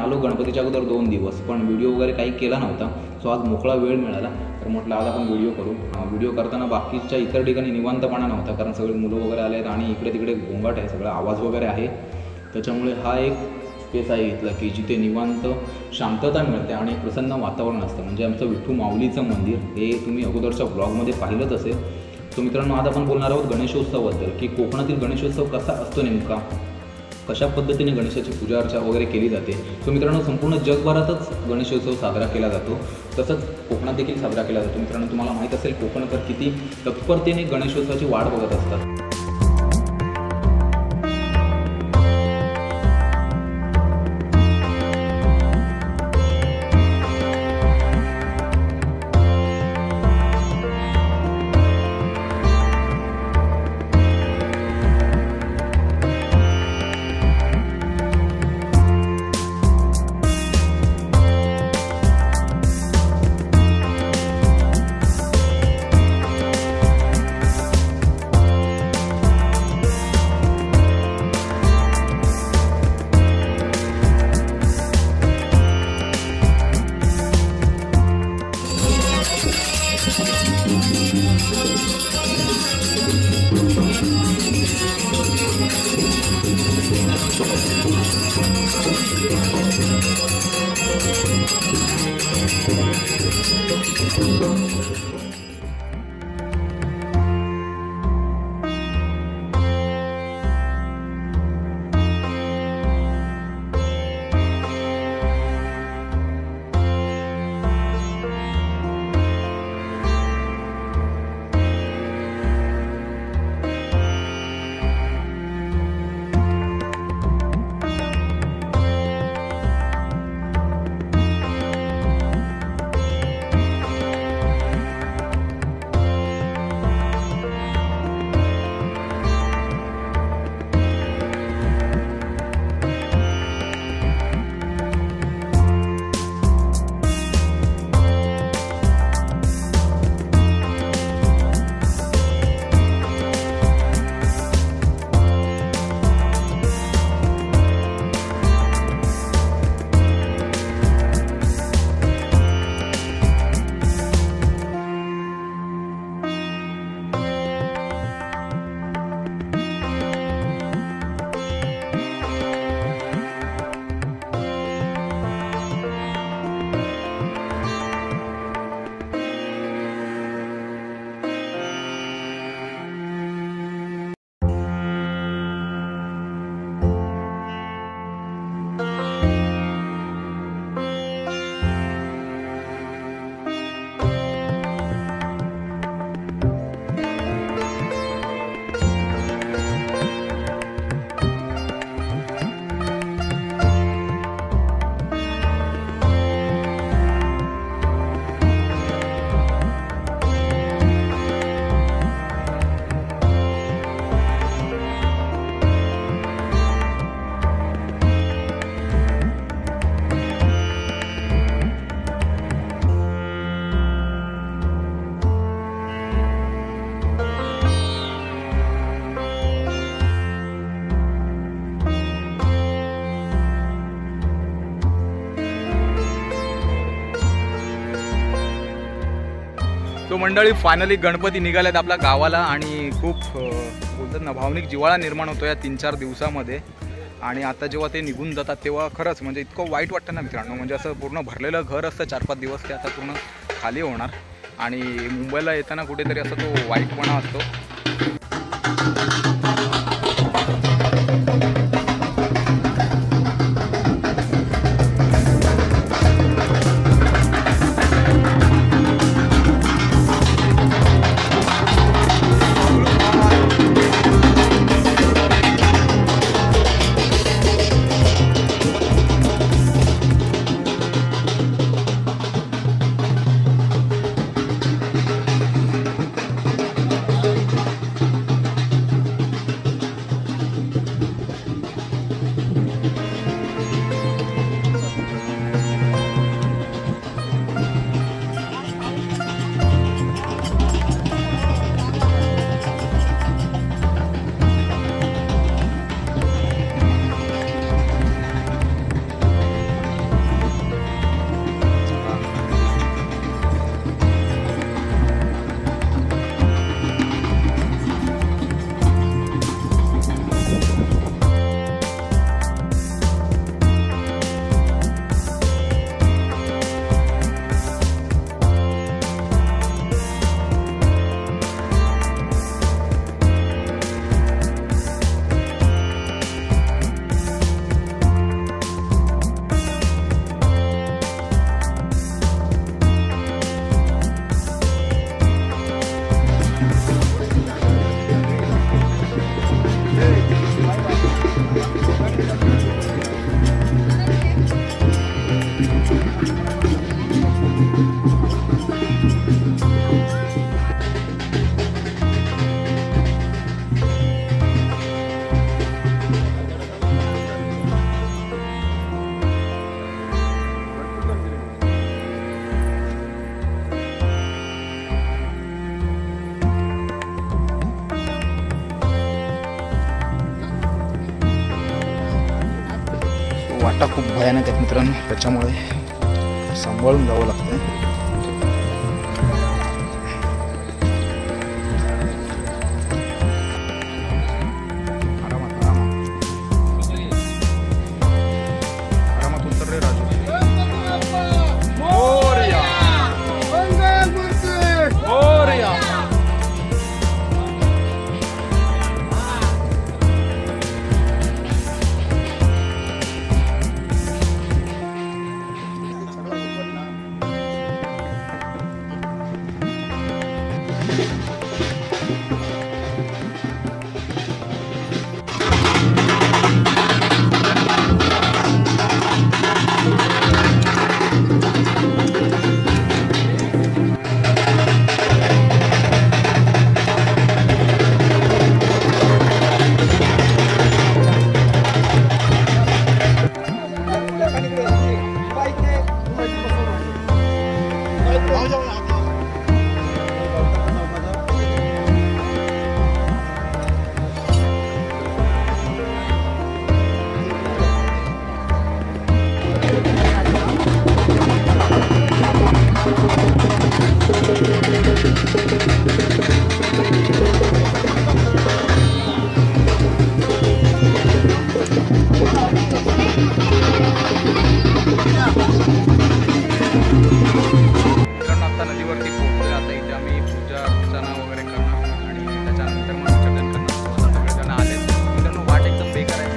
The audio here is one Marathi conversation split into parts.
आलो गणपतीच्या अगोदर 2 दिवस, पण व्हिडिओ वगैरे काही केला नव्हता. सो आज मोकळा वेळ मिळाला तर म्हटलं आज आपण व्हिडिओ करू. व्हिडिओ करताना बाकीच्या इतर ठिकाणी निवांतपणा नव्हता, कारण सगळे मुलं वगैरे आले आहेत आणि इकडे तिकडे गोंगाट आहे, सगळा आवाज वगैरे आहे. त्याच्यामुळे हा एक स्पेस आहे इथला की जिथे निवांत शांतता मिळते आणि प्रसन्न वातावरण असतं. म्हणजे आमचं विठ्ठू माऊलीचं मंदिर, हे तुम्ही अगोदरच्या ब्लॉगमध्ये पाहिलंच असेल. सो मित्रांनो, आज आपण बोलणार आहोत गणेशोत्सवाबद्दल, की कोकणातील गणेशोत्सव कसा असतो नेमका, कशा पद्धतीने गणेशाची पूजा अर्चा वगैरे केली जाते. सो मित्रांनो, संपूर्ण जगभरातच गणेशोत्सव साजरा केला जातो, तसंच कोकणात देखील साजरा केला जातो. मित्रांनो, तुम्हाला माहीत असेल कोकणकर किती तत्परतेने गणेशोत्सवाची वाट बघत असतात. तो मंडळी फायनली गणपती निघालेत आपल्या गावाला आणि खूप बोलतात ना भावनिक जिव्हाळा निर्माण होतो या 3-4 दिवसामध्ये. आणि आता जेव्हा ते निघून जातात तेव्हा खरंच म्हणजे इतकं वाईट वाटतं ना मित्रांनो. म्हणजे असं पूर्ण भरलेलं घर असतं 4-5 दिवस, ते आता पूर्ण खाली होणार. आणि मुंबईला येताना कुठेतरी असा तो वाईटपणा असतो. वाटा खूप भयानक आहेत मित्रांनो, त्याच्यामुळे सांभाळून जावं लागतं. आरामात उतर रे राजू. आता नदीवरती पोहोचतोय. आता इथे आम्ही पूजा अर्चना वगैरे करणार आणि त्याच्यानंतर मग विसर्जन करणार. सगळेजण आले. मित्रांनो वाट एकदम बेकार आहे.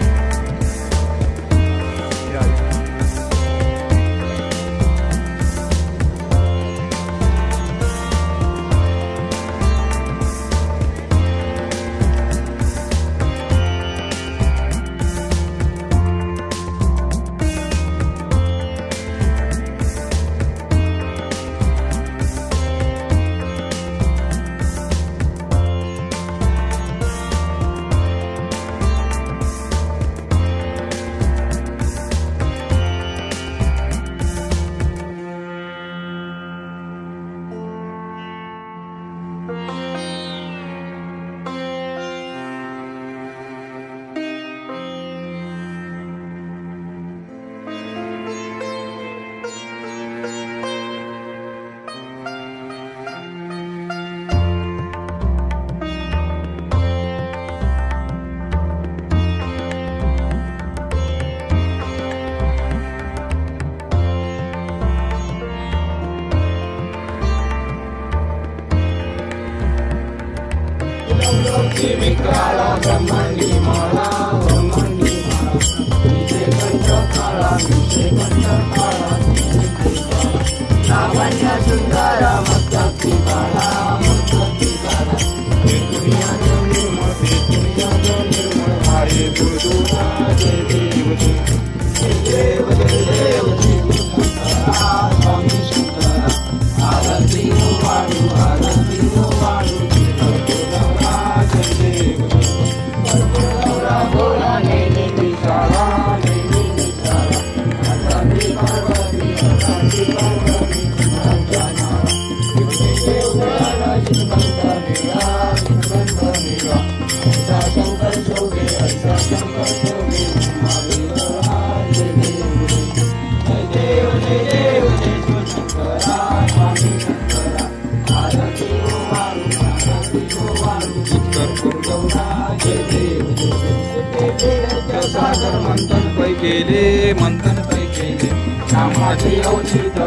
मंथन पै केले रामाची अवचित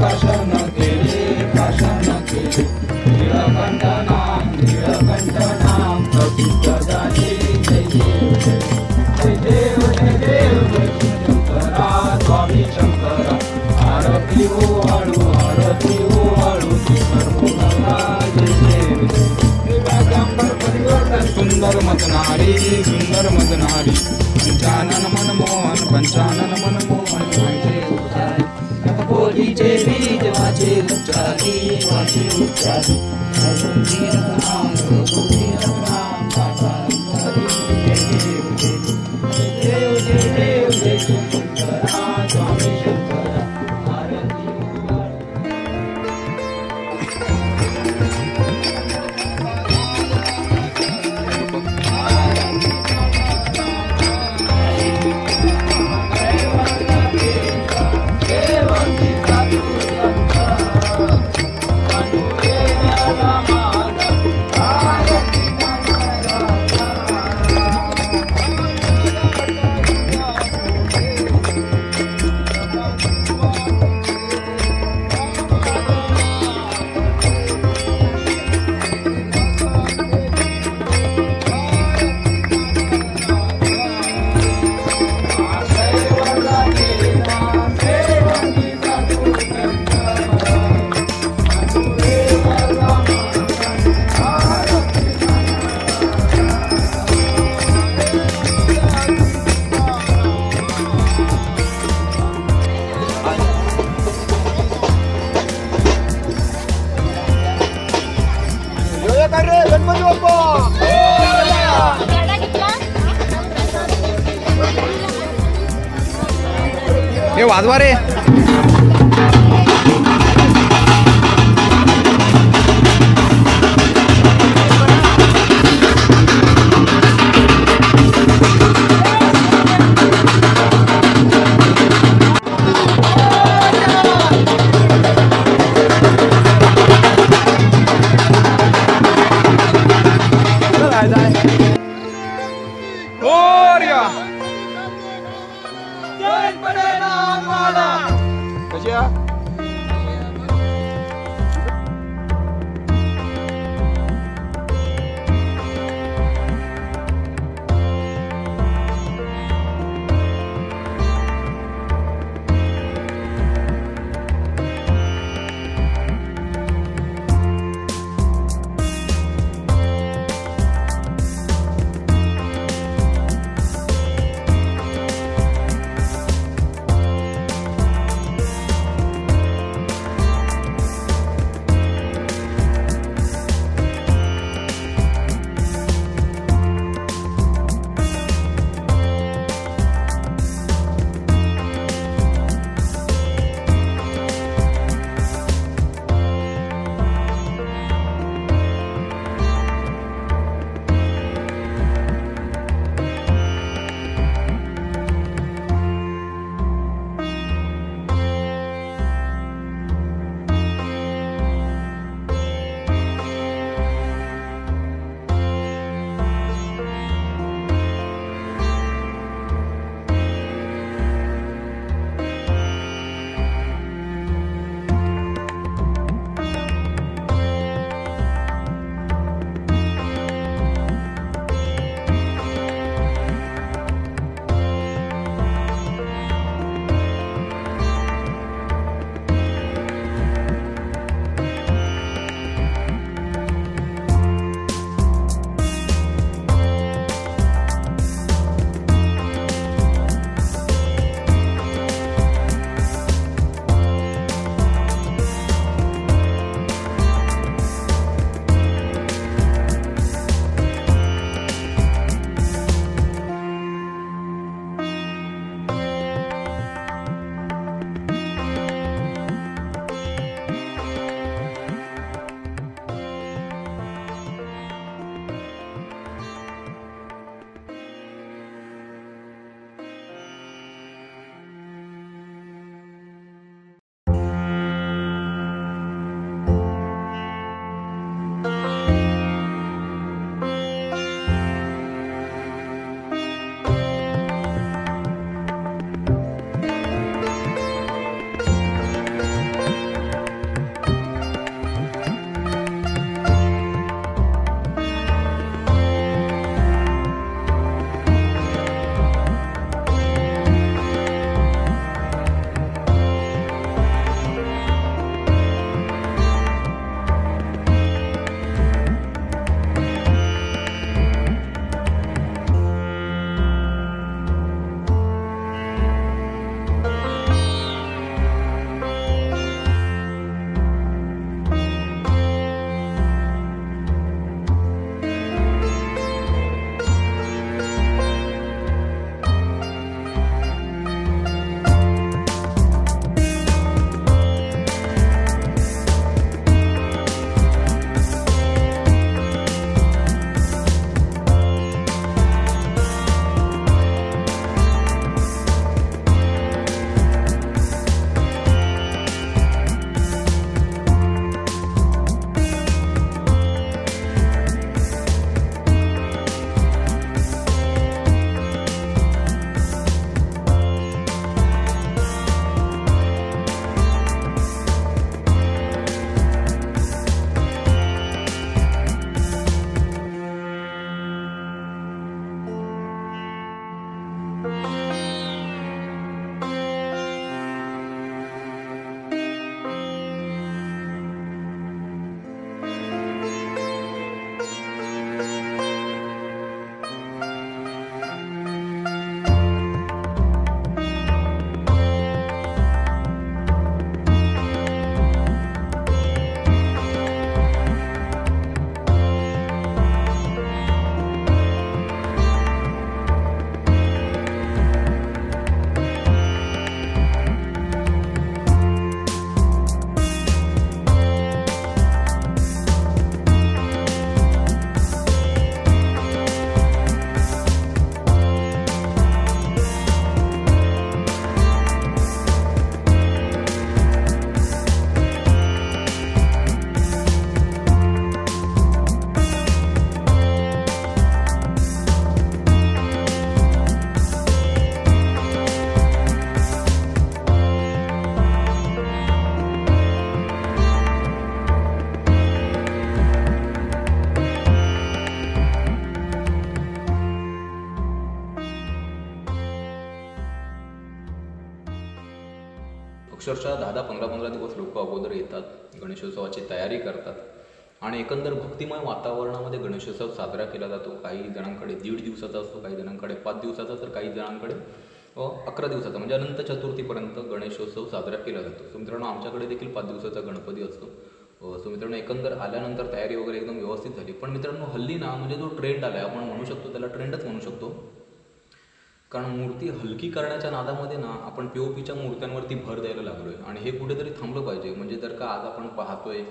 प्रसन्न केले नीलकंठ नाम प्रसिद्ध झाले. जय देव शंकरा स्वामी शंकरा आरती हो वाळू सुंदर मदनारी पंचानन पंचानन मनमोहन माझे उच्चारी बोलीचे बीज माझे उच्चारी माझे उच्चारी रघुवीर नाम रघुवीर नाम दाता देव जय देव जय शंकरा स्वामी शंकरा आरती हे वाजवा रे. अक्षरशः 10-15 दिवस लोक अगोदर येतात, गणेशोत्सवाची तयारी करतात आणि एकंदर भक्तिमय वातावरणामध्ये गणेशोत्सव साजरा केला जातो. काही जणांकडे 1.5 दिवसाचा असतो, काही जणांकडे 5 दिवसाचा, तर काही जणांकडे 11 दिवसाचा म्हणजे अनंत चतुर्थीपर्यंत गणेशोत्सव साजरा केला जातो. सो मित्रांनो, आमच्याकडे देखील 5 दिवसाचा गणपती असतो. सो मित्रांनो, एकंदर आल्यानंतर तयारी वगैरे एकदम व्यवस्थित झाली. पण मित्रांनो, हल्ली ना म्हणजे जो ट्रेंड आला आहे, आपण म्हणू शकतो त्याला ट्रेंडच म्हणू शकतो, कारण मूर्ती हलकी करण्याच्या नादामध्ये ना आपण POPच्या मूर्त्यांवरती भर द्यायला लागलो आहे आणि हे कुठेतरी थांबलं पाहिजे. म्हणजे जर का आज आपण पाहतोय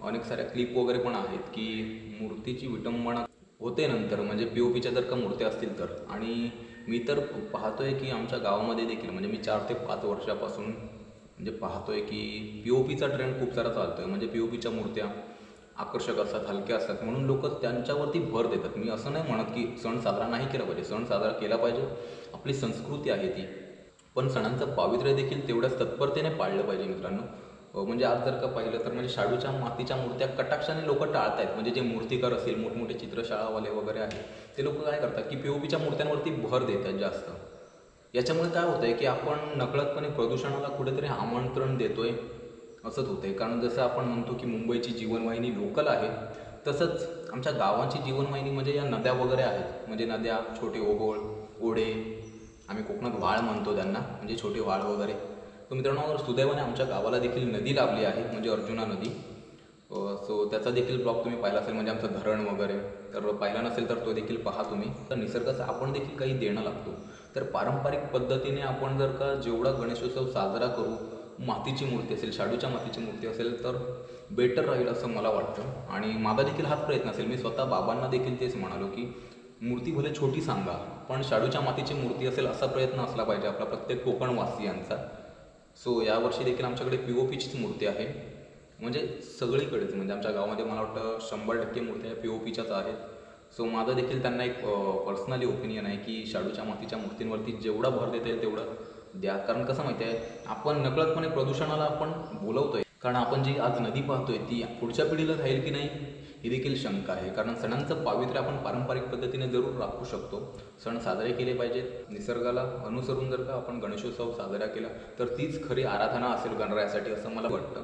अनेक साऱ्या क्लिप वगैरे पण आहेत की मूर्तीची विटंबना होते नंतर, म्हणजे POPच्या जर का मूर्त्या असतील तर. आणि मी तर पाहतोय की आमच्या गावामध्ये देखील म्हणजे मी 4 ते 5 वर्षापासून म्हणजे पाहतोय की POPचा ट्रेंड खूप सारा चालतोय. म्हणजे POPच्या मूर्त्या आकर्षक असतात, हलक्या असतात, म्हणून लोक त्यांच्यावरती भर देतात. मी असं नाही म्हणत की सण साजरा नाही केला पाहिजे, सण साजरा केला पाहिजे, आपली संस्कृती आहे ती. पण सणांचं पावित्र्य देखील तेवढ्याच तत्परतेने पाळलं पाहिजे मित्रांनो. म्हणजे आज जर का पाहिलं तर म्हणजे शाडूच्या मातीच्या मूर्त्या कटाक्षाने लोक टाळत आहेत. म्हणजे जे मूर्तिकार असेल, मोठमोठे चित्रशाळावाले वगैरे आहेत, ते लोक काय करतात की POPच्या मूर्त्यांवरती भर देत आहेत जास्त. याच्यामुळे काय होतं आहे की आपण नकळतपणे प्रदूषणाला कुठेतरी आमंत्रण देतोय असंच होतं आहे. कारण जसं आपण म्हणतो की मुंबईची जीवनवाहिनी लोकल आहे, तसंच आमच्या गावांची जीवनवाहिनी म्हणजे या नद्या वगैरे आहेत. म्हणजे नद्या, छोटे ओहोळ, ओढे, आम्ही कोकणात वाळ म्हणतो त्यांना, म्हणजे छोटे वाळ वगैरे. तर मित्रांनो, सुदैवाने आमच्या गावाला देखील नदी लाभली आहे, म्हणजे अर्जुना नदी. सो त्याचा देखील ब्लॉग तुम्ही पाहिला असेल, म्हणजे आमचं धरण वगैरे. तर पाहिला नसेल तर तो देखील पहा तुम्ही. तर निसर्गाचं आपण देखील काही देणं लागतो. तर पारंपरिक पद्धतीने आपण जर का जेवढा गणेशोत्सव साजरा करू, मातीची मूर्ती असेल, शाडूच्या मातीची मूर्ती असेल, तर बेटर राहील असं मला वाटतं. आणि माझा देखील हाच प्रयत्न असेल. मी स्वतः बाबांना देखील तेच म्हणालो की मूर्ती भले छोटी सांगा, पण शाडूच्या मातीची मूर्ती असेल असा प्रयत्न असला पाहिजे आपला प्रत्येक कोकणवासियांचा. सो यावर्षी देखील आमच्याकडे POPचीच मूर्ती आहे, म्हणजे सगळीकडेच. म्हणजे आमच्या गावामध्ये मला वाटतं 100% मूर्त्या POPच्याच आहेत. सो माझं देखील त्यांना एक पर्सनली ओपिनियन आहे की शाडूच्या मातीच्या मूर्तींवरती जेवढा भर देता येईल तेवढं द्या. कारण कसं माहिती आहे, आपण नकळतपणे प्रदूषणाला आपण बोलवतोय. कारण आपण जी आज नदी पाहतोय ती पुढच्या पिढीला राहील की नाही ही देखील शंका आहे. कारण सणांचं पावित्र्य आपण पारंपरिक पद्धतीने जरूर राखू शकतो. सण साजरे केले पाहिजेत. निसर्गाला अनुसरून जर का आपण गणेशोत्सव साजरा केला तर तीच खरी आराधना असेल गणरायासाठी, असं मला वाटतं.